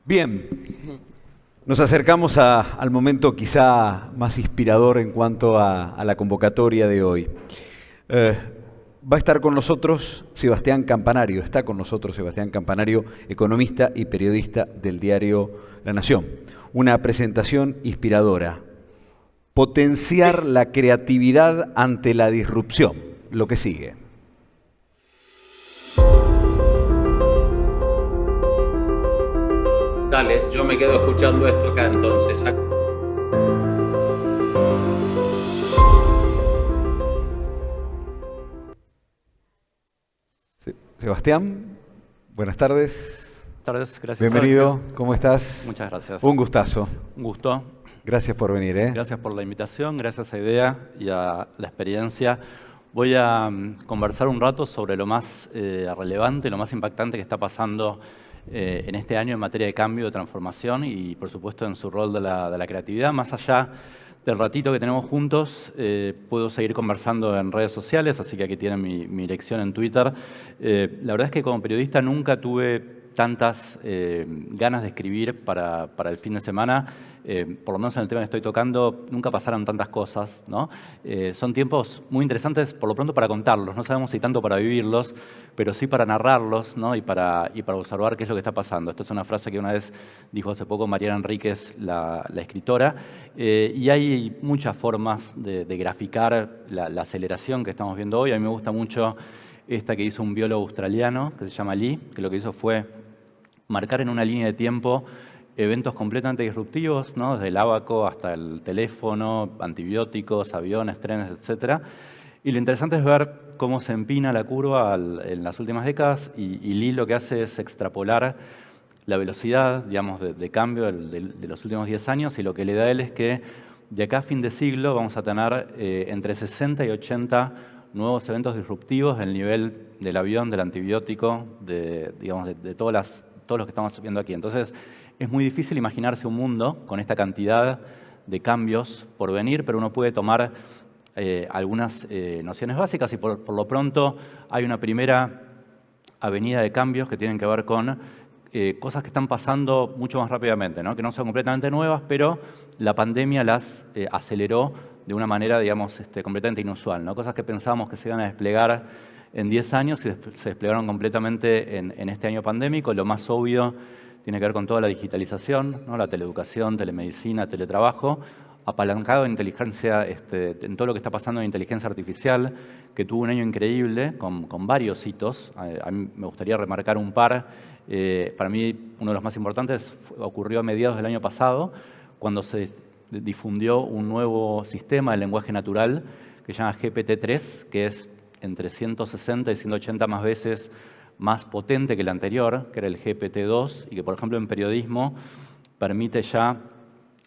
Bien, nos acercamos al momento quizá más inspirador en cuanto a la convocatoria de hoy. Va a estar con nosotros Sebastián Campanario, está con nosotros Sebastián Campanario, economista y periodista del diario La Nación. Una presentación inspiradora. Potenciar la creatividad ante la disrupción, lo que sigue. Dale, yo me quedo escuchando esto acá entonces. Sebastián, buenas tardes. Buenas tardes, gracias. Bienvenido, Sergio. ¿Cómo estás? Muchas gracias. Un gustazo. Un gusto. Gracias por venir. Gracias por la invitación, gracias a IDEA y a la experiencia. Voy a conversar un rato sobre lo más relevante, lo más impactante que está pasando en este año en materia de cambio, de transformación y, por supuesto, en su rol de la creatividad. Más allá del ratito que tenemos juntos, puedo seguir conversando en redes sociales, así que aquí tienen mi dirección en Twitter. La verdad es que como periodista nunca tuve tantas ganas de escribir para el fin de semana. Por lo menos en el tema que estoy tocando, nunca pasaron tantas cosas, ¿no? Son tiempos muy interesantes, por lo pronto, para contarlos. No sabemos si tanto para vivirlos, pero sí para narrarlos, ¿no? y para observar qué es lo que está pasando. Esto es una frase que una vez dijo hace poco Mariana Enríquez, la escritora, y hay muchas formas de graficar la aceleración que estamos viendo hoy. A mí me gusta mucho esta que hizo un biólogo australiano, que se llama Lee, que lo que hizo fue marcar en una línea de tiempo eventos completamente disruptivos, ¿no? Desde el ábaco hasta el teléfono, antibióticos, aviones, trenes, etc. Y lo interesante es ver cómo se empina la curva en las últimas décadas y Lee lo que hace es extrapolar la velocidad, digamos, de cambio de los últimos 10 años, y lo que le da a él es que de acá a fin de siglo vamos a tener entre 60 y 80 nuevos eventos disruptivos del nivel del avión, del antibiótico, de todo lo que estamos viendo aquí. Entonces, es muy difícil imaginarse un mundo con esta cantidad de cambios por venir, pero uno puede tomar algunas nociones básicas y por lo pronto hay una primera avenida de cambios que tienen que ver con cosas que están pasando mucho más rápidamente, ¿no? Que no son completamente nuevas, pero la pandemia las aceleró de una manera, digamos, completamente inusual, ¿no? Cosas que pensábamos que se iban a desplegar en 10 años y se desplegaron completamente en este año pandémico. Lo más obvio tiene que ver con toda la digitalización, ¿no? La teleeducación, telemedicina, teletrabajo, apalancado en inteligencia, en todo lo que está pasando en inteligencia artificial, que tuvo un año increíble con varios hitos. A mí me gustaría remarcar un par. Para mí, uno de los más importantes ocurrió a mediados del año pasado, cuando se difundió un nuevo sistema de lenguaje natural que se llama GPT-3, que es entre 160 y 180 más veces más potente que el anterior, que era el GPT-2, y que, por ejemplo, en periodismo permite ya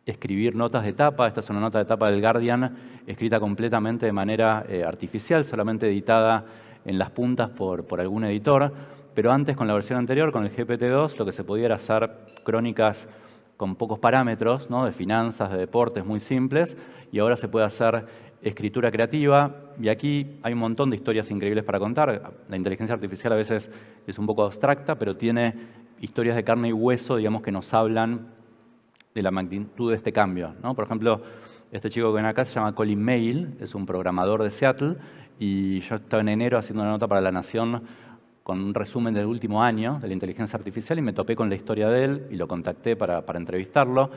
escribir notas de tapa. Esta es una nota de tapa del Guardian, escrita completamente de manera artificial, solamente editada en las puntas por algún editor. Pero antes, con la versión anterior, con el GPT-2, lo que se podía era hacer crónicas con pocos parámetros, ¿no? De finanzas, de deportes, muy simples, y ahora se puede hacer escritura creativa, y aquí hay un montón de historias increíbles para contar. La inteligencia artificial a veces es un poco abstracta, pero tiene historias de carne y hueso, digamos, que nos hablan de la magnitud de este cambio, ¿no? Por ejemplo, este chico que ven acá se llama Colin Mail, es un programador de Seattle, y yo estaba en enero haciendo una nota para La Nación con un resumen del último año de la inteligencia artificial y me topé con la historia de él y lo contacté para entrevistarlo.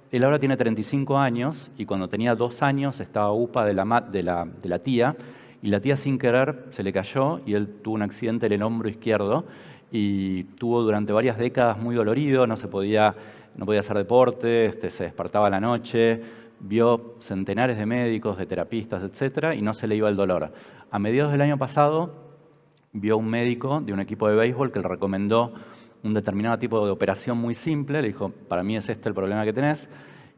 Él ahora tiene 35 años y cuando tenía 2 años estaba UPA de la tía, y la tía sin querer se le cayó y él tuvo un accidente en el hombro izquierdo y tuvo durante varias décadas muy dolorido, no podía hacer deporte, se despertaba a la noche, vio centenares de médicos, de terapistas, etc., y no se le iba el dolor. A mediados del año pasado vio un médico de un equipo de béisbol que le recomendó un determinado tipo de operación muy simple. Le dijo, para mí es este el problema que tenés,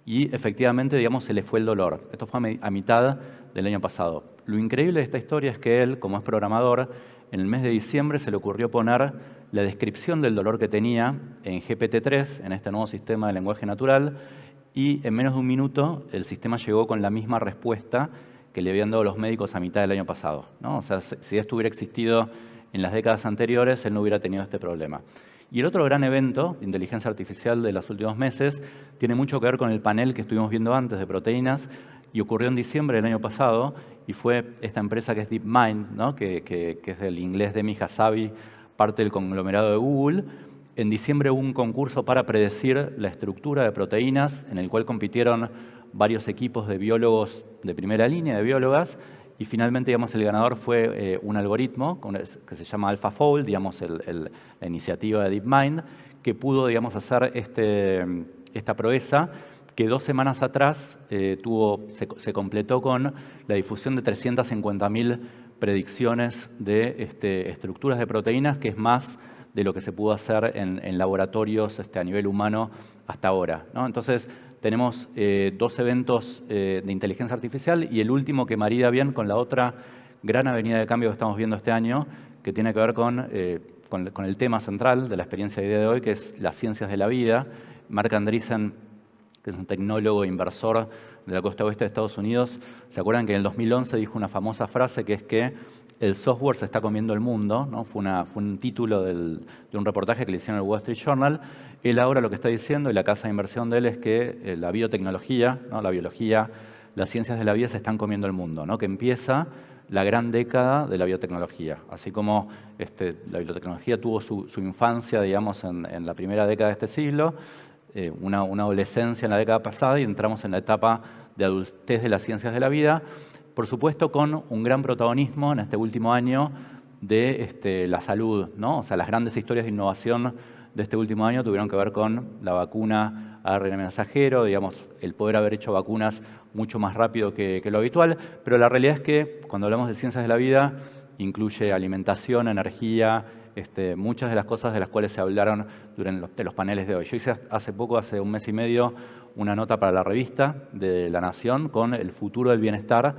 y efectivamente, digamos, se le fue el dolor. Esto fue a mitad del año pasado. Lo increíble de esta historia es que él, como es programador, en el mes de diciembre se le ocurrió poner la descripción del dolor que tenía en GPT-3, en este nuevo sistema de lenguaje natural, y en menos de un minuto el sistema llegó con la misma respuesta que le habían dado los médicos a mitad del año pasado, ¿no? O sea, si esto hubiera existido en las décadas anteriores, él no hubiera tenido este problema. Y el otro gran evento de inteligencia artificial de los últimos meses tiene mucho que ver con el panel que estuvimos viendo antes de proteínas y ocurrió en diciembre del año pasado y fue esta empresa que es DeepMind, ¿no? que es del inglés de Mija Sabi, parte del conglomerado de Google. En diciembre hubo un concurso para predecir la estructura de proteínas en el cual compitieron varios equipos de biólogos de primera línea, de biólogas, y finalmente, digamos, el ganador fue un algoritmo que se llama AlphaFold, digamos, la iniciativa de DeepMind, que pudo, digamos, hacer esta proeza que 2 semanas atrás se completó con la difusión de 350.000 predicciones de estructuras de proteínas, que es más de lo que se pudo hacer en laboratorios a nivel humano hasta ahora, ¿no? Entonces, tenemos 2 eventos de inteligencia artificial y el último que marida bien con la otra gran avenida de cambio que estamos viendo este año, que tiene que ver con el tema central de la experiencia de día de hoy, que es las ciencias de la vida. Marc Andreessen, que es un tecnólogo e inversor de la costa oeste de Estados Unidos, ¿se acuerdan que en el 2011 dijo una famosa frase que es que el software se está comiendo el mundo, ¿no? Fue un título de un reportaje que le hicieron en el Wall Street Journal. Él ahora lo que está diciendo, y la casa de inversión de él, es que la biotecnología, ¿no? La biología, las ciencias de la vida se están comiendo el mundo, ¿no? Que empieza la gran década de la biotecnología. Así como la biotecnología tuvo su infancia, digamos, en la primera década de este siglo, una adolescencia en la década pasada y entramos en la etapa de adultez de las ciencias de la vida, por supuesto con un gran protagonismo en este último año de la salud, ¿no? O sea, las grandes historias de innovación de este último año tuvieron que ver con la vacuna ARN mensajero, digamos, el poder haber hecho vacunas mucho más rápido que lo habitual, pero la realidad es que cuando hablamos de ciencias de la vida incluye alimentación, energía, muchas de las cosas de las cuales se hablaron durante los paneles de hoy. Yo hice hace 1 mes y medio, una nota para la revista de La Nación con el futuro del bienestar,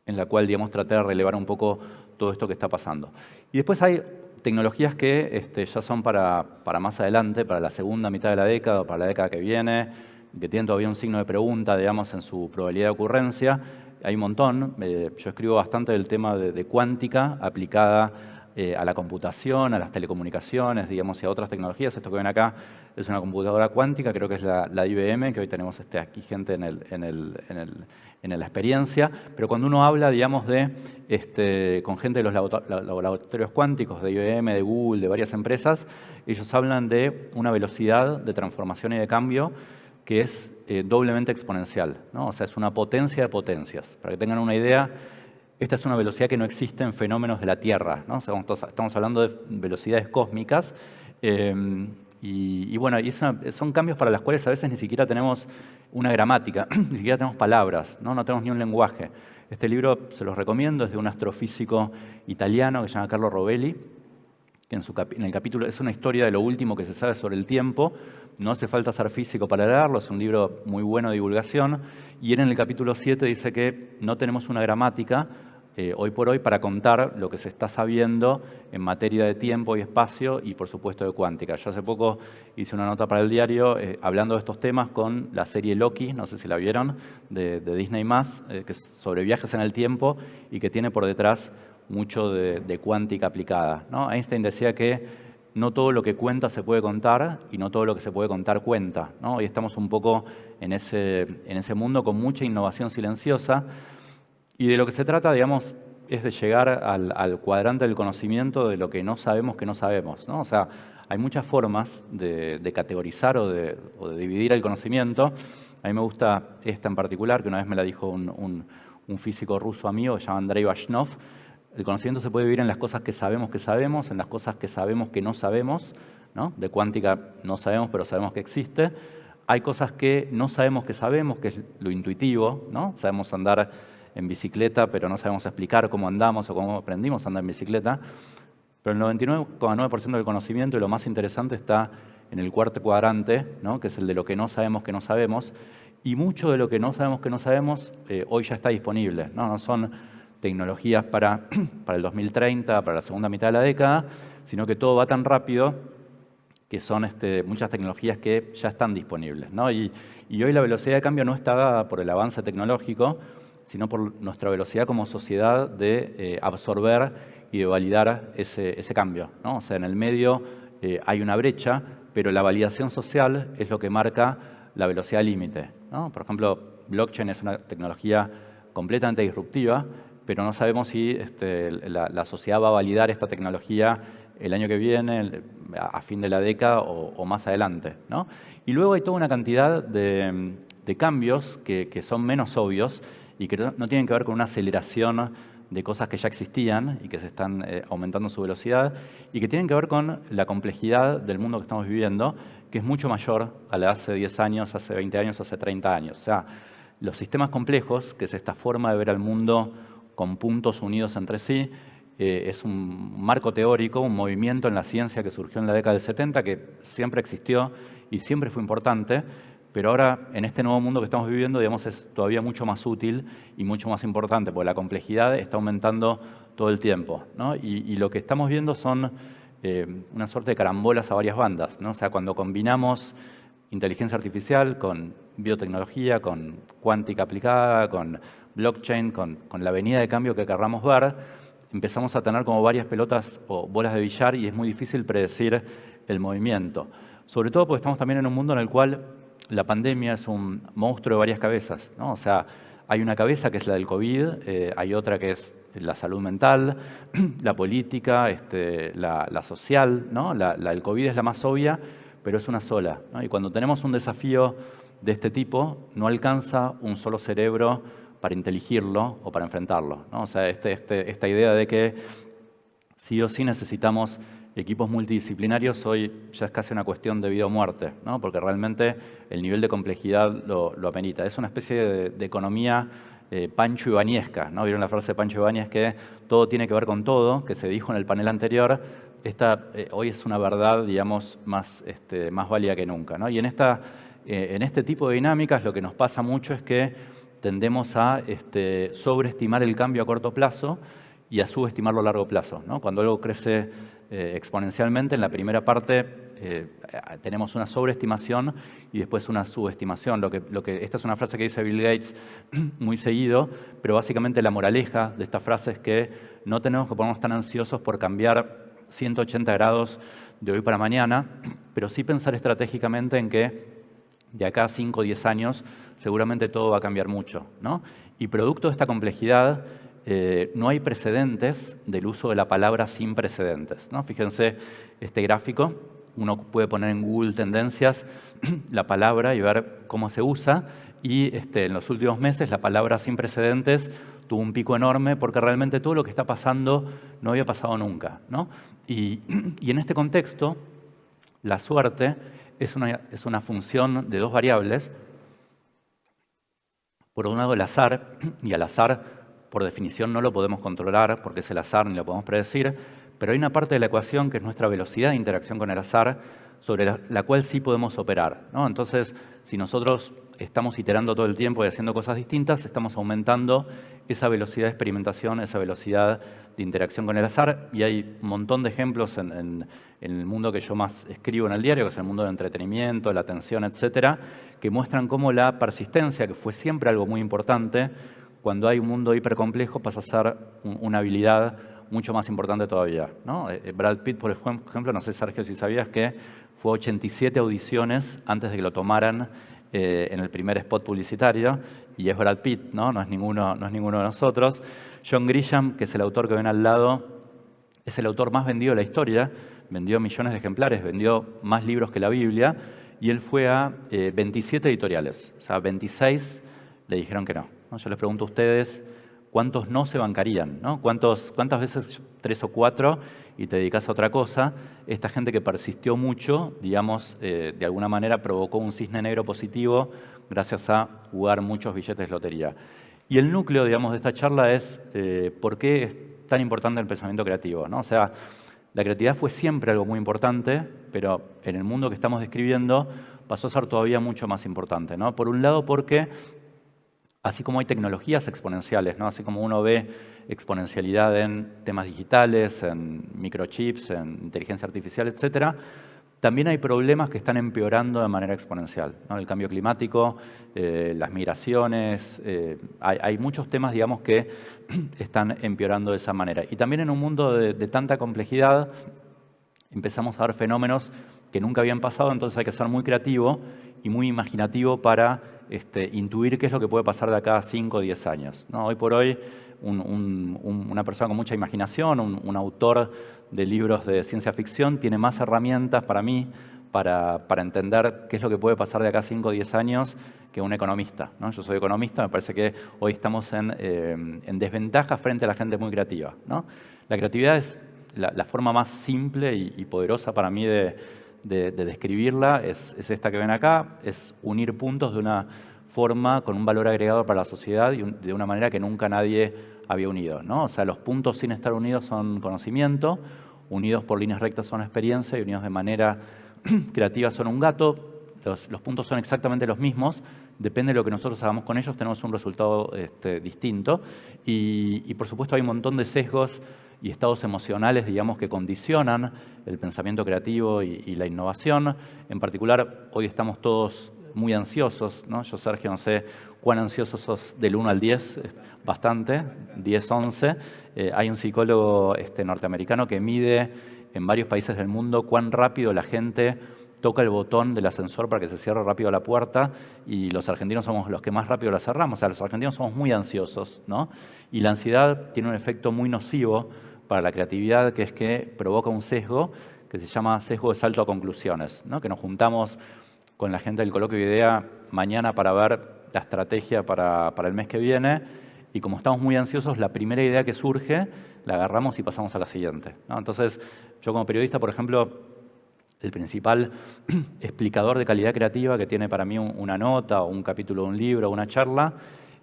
en la cual, digamos, traté de relevar un poco todo esto que está pasando. Y después hay tecnologías que ya son para más adelante, para la segunda mitad de la década o para la década que viene, que tienen todavía un signo de pregunta, digamos, en su probabilidad de ocurrencia. Hay un montón. Yo escribo bastante del tema de cuántica aplicada a la computación, a las telecomunicaciones, digamos, y a otras tecnologías. Esto que ven acá es una computadora cuántica, creo que es la IBM, que hoy tenemos aquí gente en la experiencia. Pero cuando uno habla, digamos, con gente de los laboratorios cuánticos de IBM, de Google, de varias empresas, ellos hablan de una velocidad de transformación y de cambio que es doblemente exponencial, ¿no? O sea, es una potencia de potencias. Para que tengan una idea, esta es una velocidad que no existe en fenómenos de la Tierra, ¿no? O sea, estamos hablando de velocidades cósmicas y bueno, son cambios para los cuales a veces ni siquiera tenemos una gramática, ni siquiera tenemos palabras, ¿no? No tenemos ni un lenguaje. Este libro se los recomiendo, es de un astrofísico italiano que se llama Carlo Rovelli, que en el capítulo es una historia de lo último que se sabe sobre el tiempo. No hace falta ser físico para leerlo, es un libro muy bueno de divulgación. Y él en el capítulo 7 dice que no tenemos una gramática hoy por hoy para contar lo que se está sabiendo en materia de tiempo y espacio y, por supuesto, de cuántica. Yo hace poco hice una nota para el diario hablando de estos temas con la serie Loki, no sé si la vieron, de Disney+, que es sobre viajes en el tiempo y que tiene por detrás mucho de cuántica aplicada, ¿no? Einstein decía que no todo lo que cuenta se puede contar y no todo lo que se puede contar cuenta, ¿no? Hoy estamos un poco en ese mundo con mucha innovación silenciosa y de lo que se trata, digamos, es de llegar al cuadrante del conocimiento de lo que no sabemos que no sabemos, ¿no? O sea, hay muchas formas de categorizar o de dividir el conocimiento. A mí me gusta esta en particular, que una vez me la dijo un físico ruso amigo que se llama Andrei Vashnov. El conocimiento se puede dividir en las cosas que sabemos, en las cosas que sabemos que no sabemos, ¿no? De cuántica no sabemos, pero sabemos que existe. Hay cosas que no sabemos que sabemos, que es lo intuitivo, ¿no? Sabemos andar en bicicleta, pero no sabemos explicar cómo andamos o cómo aprendimos a andar en bicicleta. Pero el 99,9% del conocimiento, y lo más interesante, está en el cuarto cuadrante, ¿no? Que es el de lo que no sabemos que no sabemos. Y mucho de lo que no sabemos que no sabemos hoy ya está disponible, ¿no? No son tecnologías para el 2030, para la segunda mitad de la década, sino que todo va tan rápido que son muchas tecnologías que ya están disponibles, ¿no? Y hoy la velocidad de cambio no está dada por el avance tecnológico, sino por nuestra velocidad como sociedad de absorber y de validar ese cambio, ¿no? O sea, en el medio hay una brecha, pero la validación social es lo que marca la velocidad límite, ¿no? Por ejemplo, blockchain es una tecnología completamente disruptiva, pero no sabemos si la sociedad va a validar esta tecnología el año que viene, a fin de la década o más adelante, ¿no? Y luego hay toda una cantidad de cambios que son menos obvios y que no tienen que ver con una aceleración de cosas que ya existían y que se están aumentando su velocidad y que tienen que ver con la complejidad del mundo que estamos viviendo, que es mucho mayor a la de hace 10 años, hace 20 años, hace 30 años. O sea, los sistemas complejos, que es esta forma de ver al mundo con puntos unidos entre sí, es un marco teórico, un movimiento en la ciencia que surgió en la década del 70, que siempre existió y siempre fue importante, pero ahora, en este nuevo mundo que estamos viviendo, digamos, es todavía mucho más útil y mucho más importante, porque la complejidad está aumentando todo el tiempo, ¿no? Y lo que estamos viendo son una suerte de carambolas a varias bandas, ¿no? O sea, cuando combinamos inteligencia artificial con biotecnología, con cuántica aplicada, con blockchain, con la avenida de cambio que querramos ver, empezamos a tener como varias pelotas o bolas de billar y es muy difícil predecir el movimiento. Sobre todo porque estamos también en un mundo en el cual la pandemia es un monstruo de varias cabezas, ¿no? O sea, hay una cabeza que es la del COVID, hay otra que es la salud mental, la política, la social, ¿no? La del COVID es la más obvia, pero es una sola, ¿no? Y cuando tenemos un desafío de este tipo, no alcanza un solo cerebro para inteligirlo o para enfrentarlo, ¿no? O sea, esta idea de que sí o sí necesitamos equipos multidisciplinarios hoy ya es casi una cuestión de vida o muerte, ¿no? Porque realmente el nivel de complejidad lo amerita. Es una especie de economía Pancho Ibáñezca, ¿no? ¿Vieron la frase de Pancho Ibáñez que todo tiene que ver con todo, que se dijo en el panel anterior? Hoy es una verdad, digamos, más válida que nunca, ¿no? Y en este tipo de dinámicas lo que nos pasa mucho es que tendemos a sobreestimar el cambio a corto plazo y a subestimarlo a largo plazo, ¿no? Cuando algo crece exponencialmente, en la primera parte tenemos una sobreestimación y después una subestimación. Esta es una frase que dice Bill Gates muy seguido, pero básicamente la moraleja de esta frase es que no tenemos que ponernos tan ansiosos por cambiar 180 grados de hoy para mañana, pero sí pensar estratégicamente en que de acá a 5 o 10 años seguramente todo va a cambiar mucho, ¿no? Y producto de esta complejidad, no hay precedentes del uso de la palabra sin precedentes, ¿no? Fíjense este gráfico, uno puede poner en Google Tendencias la palabra y ver cómo se usa, y en los últimos meses la palabra sin precedentes tuvo un pico enorme porque realmente todo lo que está pasando no había pasado nunca, ¿no? Y en este contexto, la suerte es una función de dos variables. Por un lado el azar, y al azar por definición no lo podemos controlar porque es el azar ni lo podemos predecir, pero hay una parte de la ecuación que es nuestra velocidad de interacción con el azar sobre la cual sí podemos operar, ¿no? Entonces, si nosotros estamos iterando todo el tiempo y haciendo cosas distintas, estamos aumentando esa velocidad de experimentación, esa velocidad de interacción con el azar, y hay un montón de ejemplos en el mundo que yo más escribo en el diario, que es el mundo del entretenimiento, la atención, etcétera, que muestran cómo la persistencia, que fue siempre algo muy importante, cuando hay un mundo hipercomplejo pasa a ser una habilidad mucho más importante todavía, ¿no? Brad Pitt, por ejemplo, no sé, Sergio, si sabías que fue a 87 audiciones antes de que lo tomaran en el primer spot publicitario, y es Brad Pitt, ¿no? No es ninguno de nosotros. John Grisham, que es el autor que ven al lado, es el autor más vendido de la historia, vendió millones de ejemplares, vendió más libros que la Biblia, y él fue a 27 editoriales, o sea, 26 le dijeron que no. Yo les pregunto a ustedes, ¿cuántos no se bancarían, ¿no? ¿Cuántas veces 3 o 4 y te dedicas a otra cosa? Esta gente que persistió mucho, digamos, de alguna manera provocó un cisne negro positivo gracias a jugar muchos billetes de lotería. Y el núcleo, digamos, de esta charla es por qué es tan importante el pensamiento creativo, ¿no? O sea, la creatividad fue siempre algo muy importante, pero en el mundo que estamos describiendo pasó a ser todavía mucho más importante, ¿no? Por un lado porque así como hay tecnologías exponenciales, ¿no? Así como uno ve exponencialidad en temas digitales, en microchips, en inteligencia artificial, etcétera, también hay problemas que están empeorando de manera exponencial, ¿no? El cambio climático, las migraciones, hay muchos temas, digamos, que están empeorando de esa manera. Y también en un mundo de tanta complejidad, empezamos a ver fenómenos que nunca habían pasado, entonces hay que ser muy creativo y muy imaginativo para intuir qué es lo que puede pasar de acá a 5 o 10 años, ¿no? Hoy por hoy, una persona con mucha imaginación, un autor de libros de ciencia ficción, tiene más herramientas para mí para entender qué es lo que puede pasar de acá a 5 o 10 años que un economista, ¿no? Yo soy economista, me parece que hoy estamos en desventaja frente a la gente muy creativa, ¿no? La creatividad es la forma más simple y poderosa para mí de describirla, es esta que ven acá, es unir puntos de una forma con un valor agregado para la sociedad y de una manera que nunca nadie había unido, ¿no? O sea, los puntos sin estar unidos son conocimiento, unidos por líneas rectas son experiencia y unidos de manera creativa son un gato. Los puntos son exactamente los mismos, depende de lo que nosotros hagamos con ellos, tenemos un resultado distinto. Y por supuesto hay un montón de sesgos y estados emocionales, digamos, que condicionan el pensamiento creativo y la innovación. En particular, hoy estamos todos muy ansiosos, ¿no? Yo, Sergio, no sé cuán ansiosos sos del 1 al 10, bastante, 10, 11. Hay un psicólogo norteamericano que mide en varios países del mundo cuán rápido la gente toca el botón del ascensor para que se cierre rápido la puerta, y los argentinos somos los que más rápido la cerramos. O sea, los argentinos somos muy ansiosos, ¿no? Y la ansiedad tiene un efecto muy nocivo para la creatividad, que es que provoca un sesgo que se llama sesgo de salto a conclusiones, ¿no? Que nos juntamos con la gente del coloquio de idea mañana para ver la estrategia para el mes que viene, y como estamos muy ansiosos, la primera idea que surge la agarramos y pasamos a la siguiente, ¿no? Entonces, yo como periodista, por ejemplo, el principal explicador de calidad creativa que tiene para mí una nota o un capítulo de un libro o una charla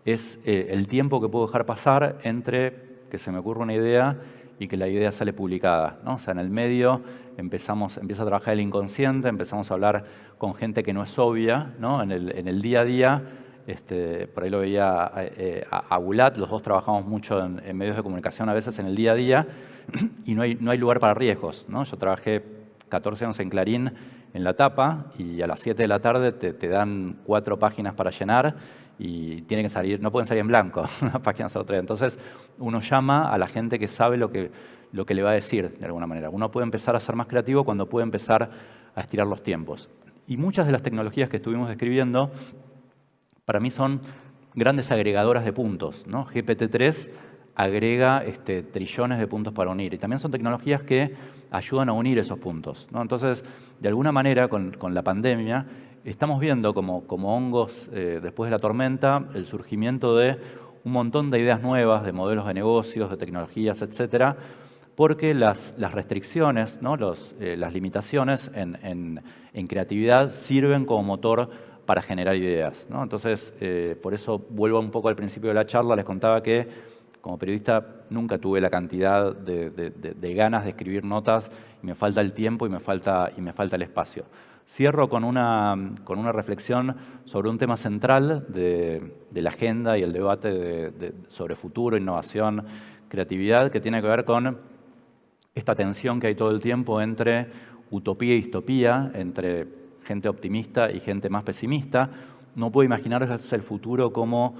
es el tiempo que puedo dejar pasar entre que se me ocurre una idea y que la idea sale publicada, ¿no? O sea, en el medio empieza a trabajar el inconsciente, empezamos a hablar con gente que no es obvia, ¿no? En el día a día, por ahí lo veía a Bulat, los dos trabajamos mucho en medios de comunicación a veces en el día a día, y no hay lugar para riesgos, ¿no? Yo trabajé 14 años en Clarín en la tapa, y a las 7 de la tarde te dan 4 páginas para llenar y tienen que salir, no pueden salir en blanco, una página a otra. Entonces uno llama a la gente que sabe lo que le va a decir de alguna manera. Uno puede empezar a ser más creativo cuando puede empezar a estirar los tiempos. Y muchas de las tecnologías que estuvimos describiendo para mí son grandes agregadoras de puntos, ¿no? GPT-3 agrega trillones de puntos para unir, y también son tecnologías que ayudan a unir esos puntos, ¿no? Entonces, de alguna manera, con la pandemia, estamos viendo como hongos después de la tormenta el surgimiento de un montón de ideas nuevas, de modelos de negocios, de tecnologías, etcétera, porque las restricciones, ¿no? Las limitaciones en creatividad sirven como motor para generar ideas, ¿no? Entonces, por eso vuelvo un poco al principio de la charla, les contaba que como periodista nunca tuve la cantidad de ganas de escribir notas, y me falta el tiempo y me falta el espacio. Cierro con una reflexión sobre un tema central de la agenda y el debate sobre futuro, innovación, creatividad, que tiene que ver con esta tensión que hay todo el tiempo entre utopía y distopía, entre gente optimista y gente más pesimista. No puedo imaginarse el futuro como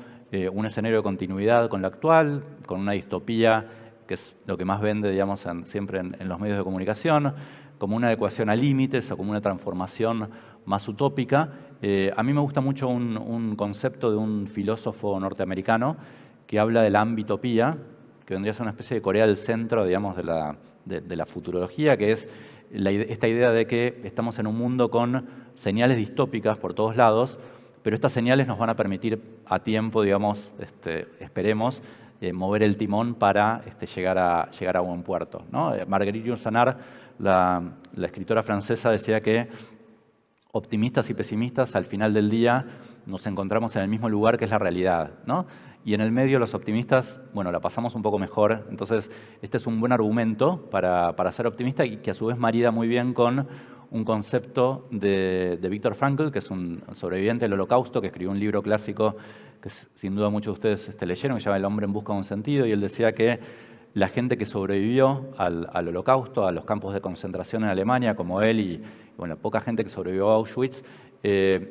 un escenario de continuidad con lo actual, con una distopía, que es lo que más vende, digamos, siempre en los medios de comunicación, como una adecuación a límites o como una transformación más utópica. A mí me gusta mucho un concepto de un filósofo norteamericano que habla de la ambitopía, que vendría a ser una especie de Corea del Centro, digamos, de la futurología, que es esta idea de que estamos en un mundo con señales distópicas por todos lados, pero estas señales nos van a permitir a tiempo, digamos, esperemos, mover el timón para llegar a buen puerto, ¿no? Marguerite Yourcenar, la escritora francesa, decía que optimistas y pesimistas al final del día nos encontramos en el mismo lugar, que es la realidad, ¿no? Y en el medio los optimistas, bueno, la pasamos un poco mejor. Entonces, este es un buen argumento para ser optimista, y que a su vez marida muy bien con un concepto de Viktor Frankl, que es un sobreviviente del Holocausto, que escribió un libro clásico que sin duda muchos de ustedes leyeron, que se llama El hombre en busca de un sentido, y él decía que la gente que sobrevivió al Holocausto, a los campos de concentración en Alemania, como él y bueno, poca gente que sobrevivió a Auschwitz,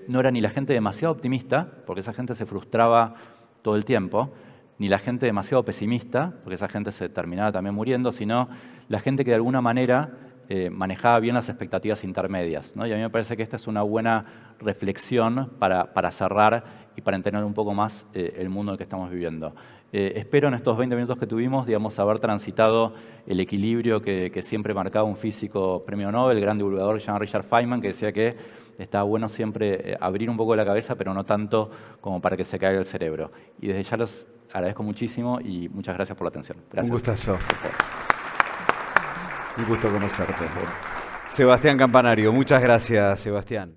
no era ni la gente demasiado optimista, porque esa gente se frustraba todo el tiempo, ni la gente demasiado pesimista, porque esa gente se terminaba también muriendo, sino la gente que de alguna manera manejaba bien las expectativas intermedias, ¿no? Y a mí me parece que esta es una buena reflexión para cerrar y para entender un poco más el mundo en el que estamos viviendo. Espero en estos 20 minutos que tuvimos, digamos, haber transitado el equilibrio que siempre marcaba un físico premio Nobel, el gran divulgador Jean Richard Feynman, que decía que estaba bueno siempre abrir un poco la cabeza, pero no tanto como para que se caiga el cerebro. Y desde ya los agradezco muchísimo y muchas gracias por la atención. Gracias. Un gustazo. Un gusto conocerte. Sebastián Campanario, muchas gracias, Sebastián.